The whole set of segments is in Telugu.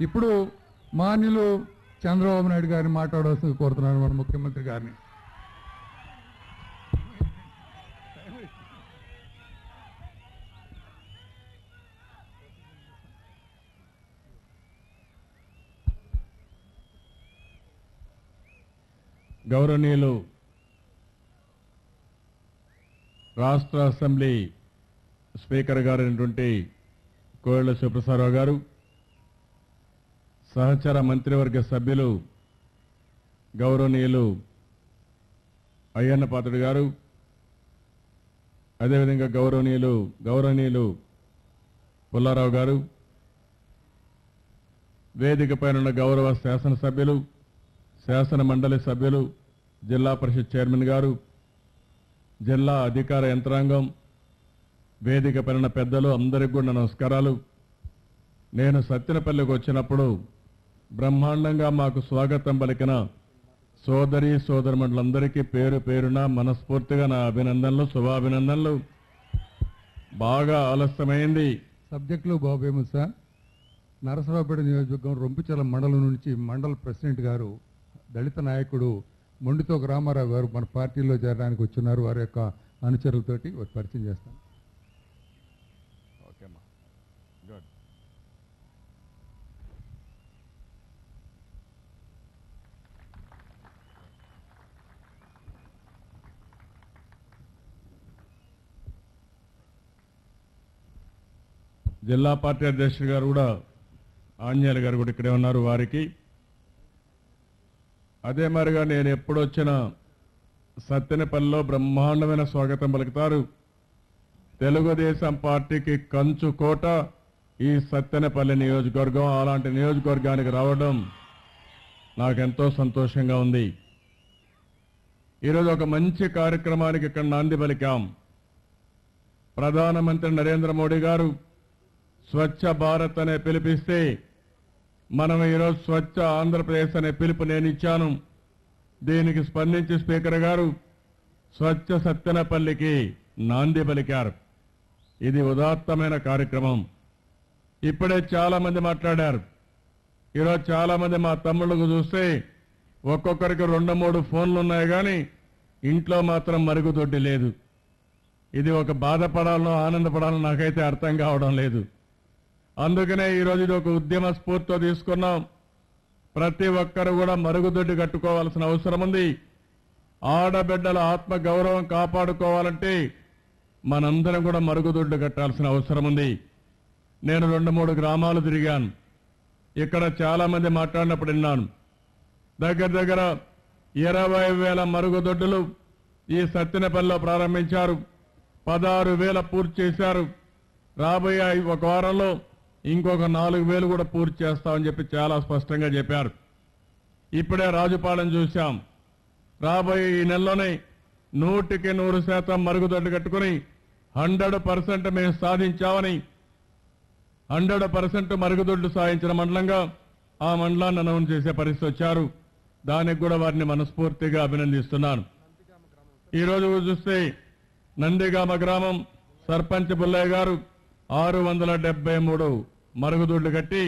ఇప్పుడు మాన్యులు చంద్రబాబు నాయుడు గారిని మాట్లాడవలసింది కోరుతున్నాను మన ముఖ్యమంత్రి గారిని. గౌరవనీయులు రాష్ట్ర అసెంబ్లీ స్పీకర్ గారైనటువంటి కోయెళ్ల శివప్రసాదరావు గారు, సహచర మంత్రివర్గ సభ్యులు గౌరవనీయులు అయ్యన్న పాత్రుడు గారు, అదేవిధంగా గౌరవనీయులు పుల్లారావు గారు, వేదికపైన ఉన్న గౌరవ శాసనసభ్యులు, శాసన మండలి సభ్యులు, జిల్లా పరిషత్ చైర్మన్ గారు, జిల్లా అధికార యంత్రాంగం, వేదికపైన పెద్దలు, అందరికీ కూడా నమస్కారాలు. నేను సత్తెనపల్లికి వచ్చినప్పుడు బ్రహ్మాండంగా మాకు స్వాగతం పలికిన సోదరి సోదరుమండలందరికీ పేరు పేరున మనస్ఫూర్తిగా నా అభినందనలు, శుభాభినందనలు. బాగా ఆలస్యమైంది. సబ్జెక్టులు బాబేమో సార్. నరసరావుపేట నియోజకవర్గం రొంపిచర్ల మండలం నుంచి మండల ప్రెసిడెంట్ గారు, దళిత నాయకుడు మొండితో రామారావు గారు మన పార్టీలో చేరడానికి వచ్చినారు. వారి యొక్క అనుచరులతోటి పరిచయం చేస్తాను. ఓకేమ్మా, గుడ్. జిల్లా పార్టీ అధ్యక్షుడు గారు కూడా, ఆంజనేయులు గారు కూడా ఇక్కడే ఉన్నారు. వారికి అదే మరిగా నేను ఎప్పుడు వచ్చిన సత్తెనపల్లిలో బ్రహ్మాండమైన స్వాగతం పలుకుతారు. తెలుగుదేశం పార్టీకి కంచు కోట ఈ సత్తెనపల్లి నియోజకవర్గం. అలాంటి నియోజకవర్గానికి రావడం నాకెంతో సంతోషంగా ఉంది. ఈరోజు ఒక మంచి కార్యక్రమానికి ఇక్కడ నాంది పలికాం. ప్రధానమంత్రి నరేంద్ర మోడీ గారు స్వచ్ఛ భారత్ అనే పిలిపిస్తే మనం ఈరోజు స్వచ్ఛ ఆంధ్రప్రదేశ్ అనే పిలుపు నేను ఇచ్చాను. దీనికి స్పందించి స్పీకర్ గారు స్వచ్ఛ సత్తెనపల్లికి నాంది పలికారు. ఇది ఉదాత్తమైన కార్యక్రమం. ఇప్పుడే చాలా మంది మాట్లాడారు. ఈరోజు చాలా మంది మా తమ్ముళ్ళకు చూస్తే ఒక్కొక్కరికి 2-3 ఫోన్లు ఉన్నాయి, కానీ ఇంట్లో మాత్రం మరుగుదొడ్డి లేదు. ఇది ఒక బాధపడాలనో ఆనందపడాలనో నాకైతే అర్థం కావడం లేదు. అందుకనే ఈరోజు ఇది ఒక ఉద్యమ స్ఫూర్తితో తీసుకున్నాం. ప్రతి ఒక్కరు కూడా మరుగుదొడ్డి కట్టుకోవాల్సిన అవసరం ఉంది. ఆడబిడ్డల ఆత్మ గౌరవం కాపాడుకోవాలంటే మనందరం కూడా మరుగుదొడ్డు కట్టాల్సిన అవసరం ఉంది. నేను 2-3 గ్రామాలు తిరిగాను. ఇక్కడ చాలా మంది మాట్లాడినప్పుడు విన్నాను. దగ్గర 20,000 మరుగుదొడ్డులు ఈ సత్తెనపల్లిలో ప్రారంభించారు. 16,000 పూర్తి చేశారు. రాబోయే ఒక వారంలో ఇంకొక 4,000 కూడా పూర్తి చేస్తామని చెప్పి చాలా స్పష్టంగా చెప్పారు. ఇప్పుడే రాజుపాలెం చూశాం. రాబోయే ఈ నెలలోనే 100% మరుగుదొడ్లు కట్టుకుని 100% మేము సాధించామని, 100% మరుగుదొడ్లు సాధించిన మండలంగా ఆ మండలాన్ని అనౌన్స్ చేసే పరిస్థితి వచ్చారు. దానికి కూడా వారిని మనస్ఫూర్తిగా అభినందిస్తున్నాను. ఈరోజు చూస్తే నందిగామ గ్రామం సర్పంచ్ బుల్లయ్య గారు 673 మరుగుదొడ్లు కట్టి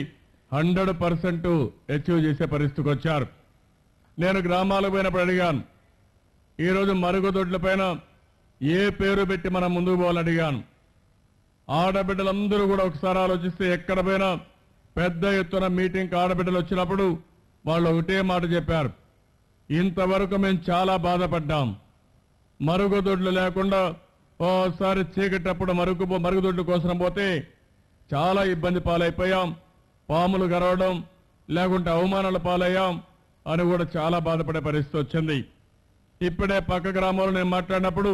100% అచీవ్ చేసే పరిస్థితికి వచ్చారు. నేను గ్రామాలకు పోయినప్పుడు అడిగాను, ఈరోజు మరుగుదొడ్ల పైన ఏ పేరు పెట్టి మనం ముందుకు పోవాలని అడిగాను. ఆడబిడ్డలందరూ కూడా ఒకసారి ఆలోచిస్తే ఎక్కడ పోయినా పెద్ద ఎత్తున మీటింగ్కి ఆడబిడ్డలు వచ్చినప్పుడు వాళ్ళు ఒకటే మాట చెప్పారు, ఇంతవరకు మేము చాలా బాధపడ్డాం. మరుగుదొడ్లు లేకుండా ఓసారి చీకటప్పుడు మరుగుదొడ్ల కోసం పోతే చాలా ఇబ్బంది పాలైపోయాం, పాములు గరవడం లేకుంటే అవమానాల పాలయ్యాం అని కూడా చాలా బాధపడే పరిస్థితి వచ్చింది. ఇప్పుడే పక్క గ్రామంలో నేను మాట్లాడినప్పుడు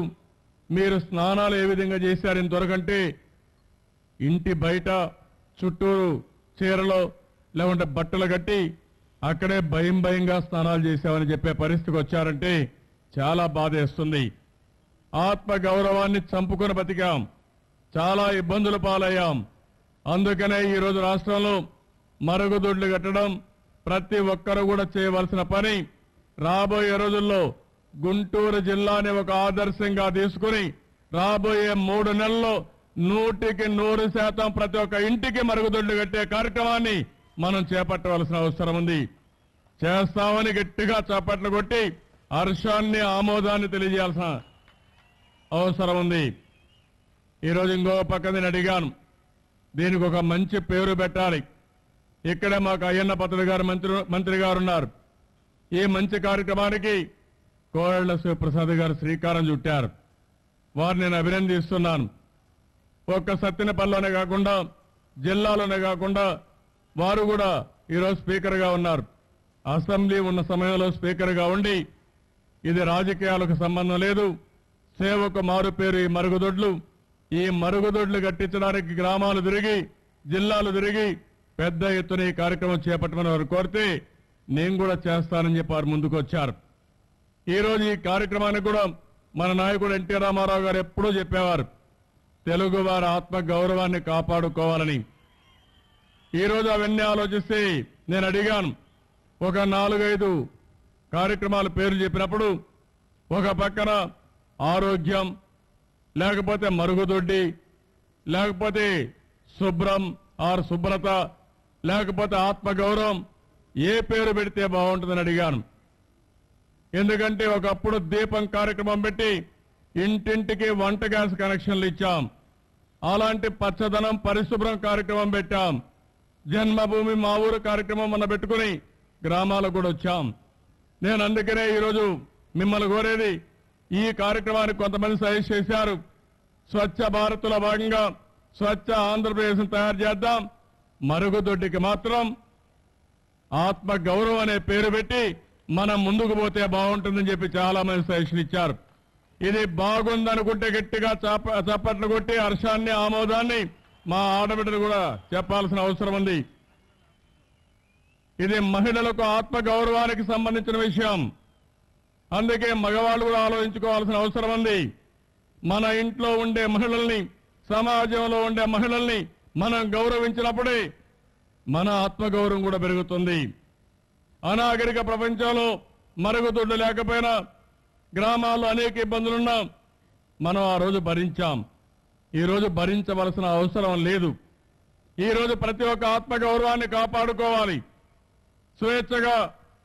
మీరు స్నానాలు ఏ విధంగా చేశారు ఇంతవరకంటే ఇంటి బయట చుట్టూరు చీరలో లేకుంటే బట్టలు కట్టి అక్కడే భయంగా స్నానాలు చేశామని చెప్పే పరిస్థితికి వచ్చారంటే చాలా బాధేస్తుంది. ఆత్మ గౌరవాన్ని చంపుకొని బతికాం, చాలా ఇబ్బందులు పాలయ్యాం. అందుకనే ఈరోజు రాష్ట్రంలో మరుగుదొడ్లు కట్టడం ప్రతి ఒక్కరూ కూడా చేయవలసిన పని. రాబోయే రోజుల్లో గుంటూరు జిల్లాని ఒక ఆదర్శంగా తీసుకుని రాబోయే 3 నెలల్లో 100% ప్రతి ఒక్క ఇంటికి మరుగుదొడ్లు కట్టే కార్యక్రమాన్ని మనం చేపట్టవలసిన అవసరం ఉంది. చేస్తామని గట్టిగా చప్పట్లు కొట్టి హర్షాన్ని ఆమోదాన్ని తెలియజేయాల్సిన అవసరం ఉంది. ఈరోజు ఇంకో పక్క నేను అడిగాను, దీనికి ఒక మంచి పేరు పెట్టాలి. ఇక్కడే మాకు అయ్యన్న పత్రుడు గారు మంత్రి గారు ఉన్నారు. ఈ మంచి కార్యక్రమానికి కోరళ్ల శివప్రసాద్ గారు శ్రీకారం చుట్టారు. వారిని నేను అభినందిస్తున్నాను. ఒక్క సత్తెనపల్లిలోనే కాకుండా జిల్లాలోనే కాకుండా వారు కూడా ఈరోజు స్పీకర్గా ఉన్నారు. అసెంబ్లీ ఉన్న సమయంలో స్పీకర్గా ఉండి ఇది రాజకీయాలకు సంబంధం లేదు, సేవకు మారు పేరు ఈ మరుగుదొడ్లు. ఈ మరుగుదొడ్లు కట్టించడానికి గ్రామాలు తిరిగి జిల్లాలు తిరిగి పెద్ద ఎత్తున ఈ కార్యక్రమం చేపట్టమని వారు కోరితే నేను కూడా చేస్తానని చెప్పి వారు ముందుకు వచ్చారు. ఈరోజు ఈ కార్యక్రమానికి కూడా మన నాయకుడు ఎన్టీ రామారావు గారు ఎప్పుడూ చెప్పేవారు, తెలుగు వారి ఆత్మ గౌరవాన్ని కాపాడుకోవాలని. ఈరోజు అవన్నీ ఆలోచిస్తే నేను అడిగాను, ఒక 4-5 కార్యక్రమాల పేర్లు చెప్పినప్పుడు ఒక పక్కన ఆరోగ్యం, లేకపోతే మరుగుదొడ్డి, లేకపోతే శుభ్రం ఆర్ శుభ్రత, లేకపోతే ఆత్మగౌరవం, ఏ పేరు పెడితే బాగుంటుందని అడిగాను. ఎందుకంటే ఒకప్పుడు దీపం కార్యక్రమం పెట్టి ఇంటింటికి వంట గ్యాస్ కనెక్షన్లు ఇచ్చాం. అలాంటి పచ్చదనం పరిశుభ్రం కార్యక్రమం పెట్టాం. జన్మభూమి మా ఊరు కార్యక్రమం మన పెట్టుకుని గ్రామాలకు కూడా వచ్చాం. నేను అందుకనే ఈరోజు మిమ్మల్ని కోరేది, ఈ కార్యక్రమానికి కొంతమంది సజెస్ట్ చేశారు, స్వచ్ఛ భారత్లో భాగంగా స్వచ్ఛ ఆంధ్రప్రదేశ్ తయారు చేద్దాం, మరుగుదొడ్డికి మాత్రం ఆత్మ గౌరవం అనే పేరు పెట్టి మనం ముందుకు పోతే బాగుంటుందని చెప్పి చాలా మంది సజెషన్ ఇచ్చారు. ఇది బాగుందనుకుంటే గట్టిగా చప్పట్లు కొట్టి హర్షాన్ని ఆమోదాన్ని మా ఆడబిడ్డలు కూడా చెప్పాల్సిన అవసరం ఉంది. ఇది మహిళలకు ఆత్మ గౌరవానికి సంబంధించిన విషయం. అందుకే మగవాళ్ళు కూడా ఆలోచించుకోవాల్సిన అవసరం ఉంది. మన ఇంట్లో ఉండే మహిళల్ని, సమాజంలో ఉండే మహిళల్ని మనం గౌరవించినప్పుడే మన ఆత్మగౌరవం కూడా పెరుగుతుంది. అనాగరిక ప్రపంచంలో మరుగుదొడ్లు లేకపోయినా గ్రామాల్లో అనేక ఇబ్బందులున్నా మనం ఆ రోజు భరించాం. ఈరోజు భరించవలసిన అవసరం లేదు. ఈరోజు ప్రతి ఒక్క ఆత్మగౌరవాన్ని కాపాడుకోవాలి. స్వేచ్ఛగా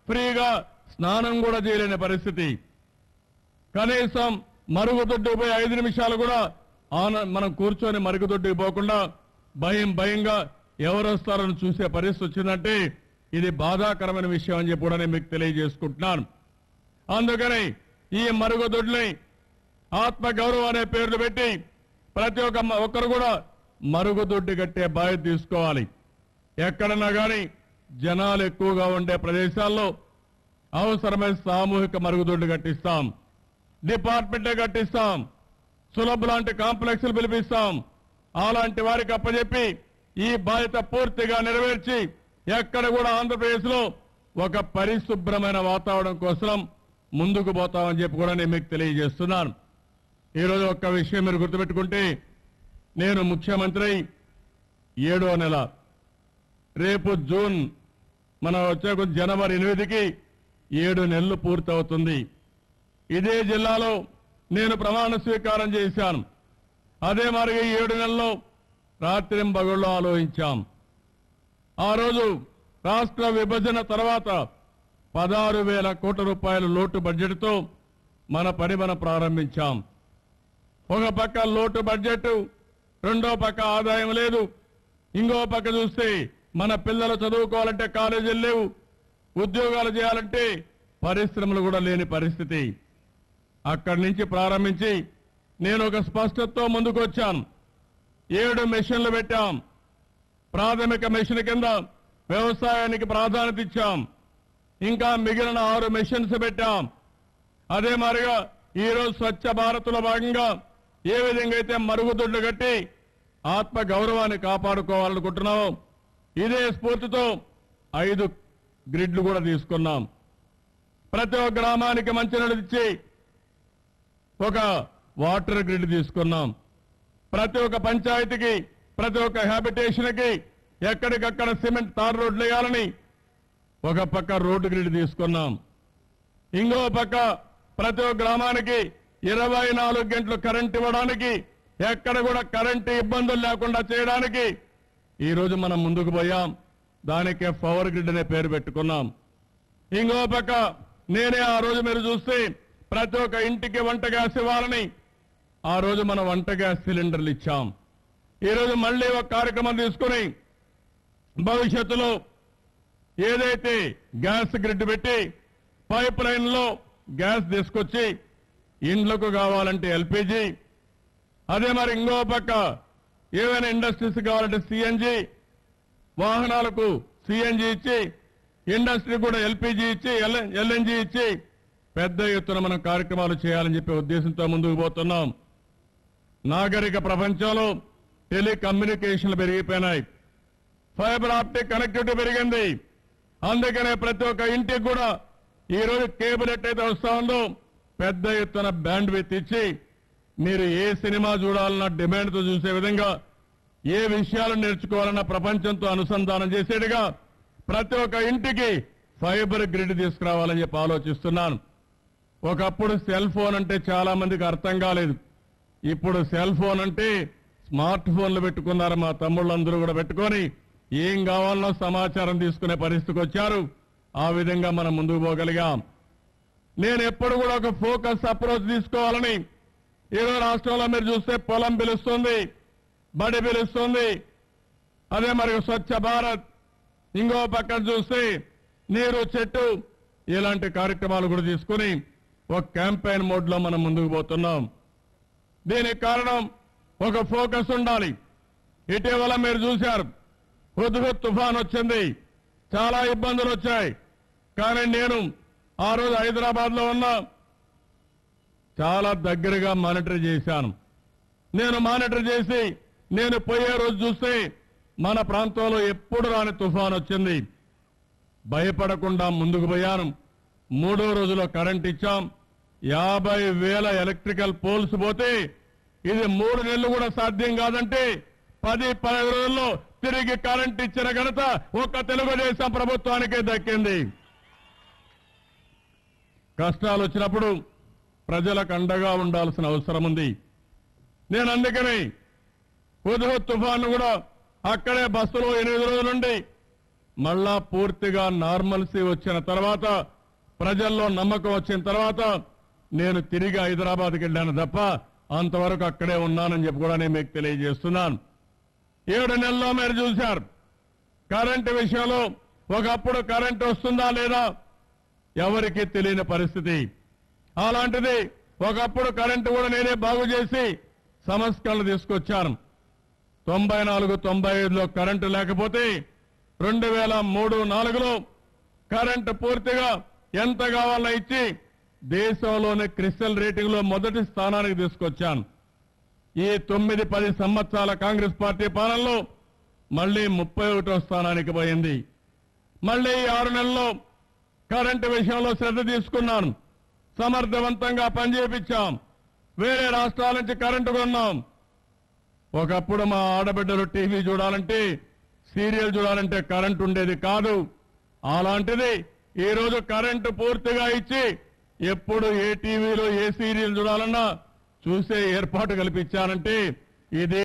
ఫ్రీగా స్నానం కూడా చేయలేని పరిస్థితి. కనీసం మరుగుదొడ్డుకు పోయి 5 నిమిషాలు కూడా మనం కూర్చొని మరుగుదొడ్డుకు పోకుండా భయంగా ఎవరు వస్తారని చూసే పరిస్థితి వచ్చిందంటే ఇది బాధాకరమైన విషయం అని చెప్పి కూడా నేను మీకు తెలియజేసుకుంటున్నాను. అందుకని ఈ మరుగుదొడ్లని ఆత్మ గౌరవం అనే పేర్లు పెట్టి ప్రతి ఒక్కరు కూడా మరుగుదొడ్డి కట్టే బాధ్యత తీసుకోవాలి. ఎక్కడన్నా కానీ జనాలు ఎక్కువగా ఉండే ప్రదేశాల్లో అవసరమైన సామూహిక మరుగుదొడ్డి కట్టిస్తాం, డిపార్ట్మెంటే కట్టిస్తాం, సులభ్ లాంటి కాంప్లెక్స్లు పిలిపిస్తాం. అలాంటి వారికి అప్పచెప్పి ఈ బాధ్యత పూర్తిగా నెరవేర్చి ఎక్కడ కూడా ఆంధ్రప్రదేశ్ లో ఒక పరిశుభ్రమైన వాతావరణం కోసం ముందుకు పోతామని చెప్పి కూడా నేను మీకు తెలియజేస్తున్నాను. ఈరోజు ఒక్క విషయం మీరు గుర్తుపెట్టుకుంటే, నేను ముఖ్యమంత్రి 7వ నెల, రేపు జూన్, మన వచ్చే జనవరి 8కి 7 నెలలు పూర్తవుతుంది. ఇదే జిల్లాలో నేను ప్రమాణ స్వీకారం చేశాను. అదే మరి 7 నెలల్లో రాత్రింబగళ్ళు ఆలోచించాం. ఆ రోజు రాష్ట్ర విభజన తర్వాత 16,000 కోట్ల రూపాయల లోటు బడ్జెట్తో మన పని మనం ప్రారంభించాం. ఒక పక్క లోటు బడ్జెట్, రెండో పక్క ఆదాయం లేదు, ఇంకో పక్క చూస్తే మన పిల్లలు చదువుకోవాలంటే కాలేజీలు లేవు, ఉద్యోగాలు చేయాలంటే పరిశ్రమలు కూడా లేని పరిస్థితి. అక్కడి నుంచి ప్రారంభించి నేను ఒక స్పష్టతతో ముందుకు వచ్చాను. 7 మెషిన్లు పెట్టాం. ప్రాథమిక మెషిన్ కింద వ్యవసాయానికి ప్రాధాన్యత ఇచ్చాం. ఇంకా మిగిలిన 6 మెషిన్స్ పెట్టాం. అదే మాదిరిగా ఈరోజు స్వచ్ఛ భారత్లో భాగంగా ఏ విధంగా అయితే మరుగుదొడ్లు కట్టి ఆత్మ గౌరవాన్ని కాపాడుకోవాలనుకుంటున్నామో ఇదే స్ఫూర్తితో 5 గ్రిడ్లు కూడా తీసుకున్నాం. ప్రతి ఒక్క గ్రామానికి మంచినీళ్ళు ఇచ్చి ఒక వాటర్ గ్రిడ్ తీసుకున్నాం. ప్రతి ఒక్క పంచాయతీకి, ప్రతి ఒక్క హ్యాబిటేషన్కి ఎక్కడికక్కడ సిమెంట్ తార్ రోడ్లు వేయాలని ఒక పక్క రోడ్డు గ్రిడ్ తీసుకున్నాం. ఇంకో పక్క ప్రతి ఒక్క గ్రామానికి 24 గంటలు కరెంట్ ఇవ్వడానికి, ఎక్కడ కూడా కరెంటు ఇబ్బందులు లేకుండా చేయడానికి ఈరోజు మనం ముందుకు పోయాం. దానికే పవర్ గ్రిడ్ అనే పేరు పెట్టుకున్నాం. ఇంకో పక్క నేనే ఆ రోజు మీరు చూస్తే ప్రతి ఒక్క ఇంటికి వంట గ్యాస్ ఇవ్వాలని ఆ రోజు మనం వంట గ్యాస్ సిలిండర్లు ఇచ్చాం. ఈరోజు మళ్ళీ ఒక కార్యక్రమం తీసుకుని భవిష్యత్తులో ఏదైతే గ్యాస్ గ్రిడ్ పెట్టి పైప్ లైన్లో గ్యాస్ తీసుకొచ్చి ఇండ్లకు కావాలంటే ఎల్పిజి, అదే మరి ఇంకో పక్క ఏవైనా ఇండస్ట్రీస్ కావాలంటే సిఎన్జి, వాహనాలకు సిఎన్జి ఇచ్చి ఇండస్ట్రీ కూడా ఎల్పిజి ఇచ్చి ఎల్ఎన్జి ఇచ్చి పెద్ద ఎత్తున మనం కార్యక్రమాలు చేయాలని చెప్పే ఉద్దేశంతో ముందుకు పోతున్నాం. నాగరిక ప్రపంచంలో టెలికమ్యూనికేషన్లు పెరిగిపోయినాయి, ఫైబర్ ఆప్టిక్ కనెక్టివిటీ పెరిగింది. అందుకనే ప్రతి ఒక్క ఇంటికి కూడా ఈరోజు కేబుల్ ఎట్టయితే వస్తా ఉందో పెద్ద ఎత్తున బ్యాండ్ విత్ ఇచ్చి మీరు ఏ సినిమా చూడాలన్నా డిమాండ్తో చూసే విధంగా, ఏ విషయాలు నేర్చుకోవాలన్నా ప్రపంచంతో అనుసంధానం చేసేట్టుగా ప్రతి ఒక్క ఇంటికి ఫైబర్ గ్రిడ్ తీసుకురావాలని చెప్పి ఆలోచిస్తున్నాను. ఒకప్పుడు సెల్ ఫోన్ అంటే చాలా మందికి అర్థం కాలేదు. ఇప్పుడు సెల్ ఫోన్ అంటే స్మార్ట్ ఫోన్లు పెట్టుకున్నారు. మా తమ్ముళ్ళందరూ కూడా పెట్టుకొని ఏం కావాలన్నా సమాచారం తీసుకునే పరిస్థితికి వచ్చారు. ఆ విధంగా మనం ముందుకు పోగలిగాం. నేను ఎప్పుడు కూడా ఒక ఫోకస్ అప్రోచ్ తీసుకోవాలని ఈరోజు రాష్ట్రంలో మీరు చూస్తే పొలం పిలుస్తుంది, బడి పిలుస్తుంది, అదే మరి స్వచ్ఛ భారత్, ఇంకో పక్కన చూస్తే నీరు చెట్టు, ఇలాంటి కార్యక్రమాలు కూడా తీసుకుని ఒక క్యాంపెయిన్ మోడ్లో మనం ముందుకు పోతున్నాం. దీనికి కారణం ఒక ఫోకస్ ఉండాలి. ఇటీవల మీరు చూశారు హుద్హుద్ తుఫాన్ వచ్చింది, చాలా ఇబ్బందులు వచ్చాయి. కానీ నేను ఆ రోజు హైదరాబాద్లో ఉన్నా, చాలా దగ్గరగా మానిటర్ చేశాను. నేను మానిటర్ చేసి నేను పోయే రోజు చూస్తే మన ప్రాంతంలో ఎప్పుడు రాని తుఫాన్ వచ్చింది. భయపడకుండా ముందుకు పోయాను. 3వ రోజులో కరెంట్ ఇచ్చాం. 50,000 ఎలక్ట్రికల్ పోల్స్ పోతే ఇది 3 నెలలు కూడా సాధ్యం కాదంటే 10-15 రోజుల్లో తిరిగి కరెంట్ ఇచ్చిన ఘనత ఒక్క తెలుగుదేశం ప్రభుత్వానికే దక్కింది. కష్టాలు వచ్చినప్పుడు ప్రజలకు అండగా ఉండాల్సిన అవసరం ఉంది. నేను అందుకని హుద్హుద్ తుఫాను కూడా అక్కడే బస్సులో 8 రోజుల నుండి మళ్ళా పూర్తిగా నార్మల్సీ వచ్చిన తర్వాత, ప్రజల్లో నమ్మకం వచ్చిన తర్వాత నేను తిరిగి హైదరాబాద్కి వెళ్ళాను తప్ప అంతవరకు అక్కడే ఉన్నానని చెప్పి కూడా నేను మీకు తెలియజేస్తున్నాను. 7 నెలల్లో మీరు చూశారు కరెంటు విషయంలో ఒకప్పుడు కరెంటు వస్తుందా లేదా ఎవరికీ తెలియని పరిస్థితి. అలాంటిది ఒకప్పుడు కరెంటు కూడా నేనే బాగు చేసి సంస్కరణలు తీసుకొచ్చాను. 94-95లో కరెంటు లేకపోతే 2003-04లో కరెంటు పూర్తిగా ఎంత కావాలో ఇచ్చి దేశంలోనే క్రిస్టల్ రేటింగ్ లో మొదటి స్థానానికి తీసుకొచ్చాను. ఈ 9-10 సంవత్సరాల కాంగ్రెస్ పార్టీ పాలనలో మళ్లీ 31వ స్థానానికి పోయింది. మళ్లీ 6 నెలల్లో కరెంటు విషయంలో శ్రద్ధ తీసుకున్నాను. సమర్థవంతంగా పనిచేయించాం. వేరే రాష్ట్రాల నుంచి కరెంటు కొన్నాం. ఒకప్పుడు మా ఆడబిడ్డలు టీవీ చూడాలంటే, సీరియల్ చూడాలంటే కరెంటు ఉండేది కాదు. అలాంటిది ఈరోజు కరెంటు పూర్తిగా ఇచ్చి ఎప్పుడు ఏ టీవీలో ఏ సీరియల్ చూడాలన్నా చూసే ఏర్పాటు కల్పించానంటే ఇది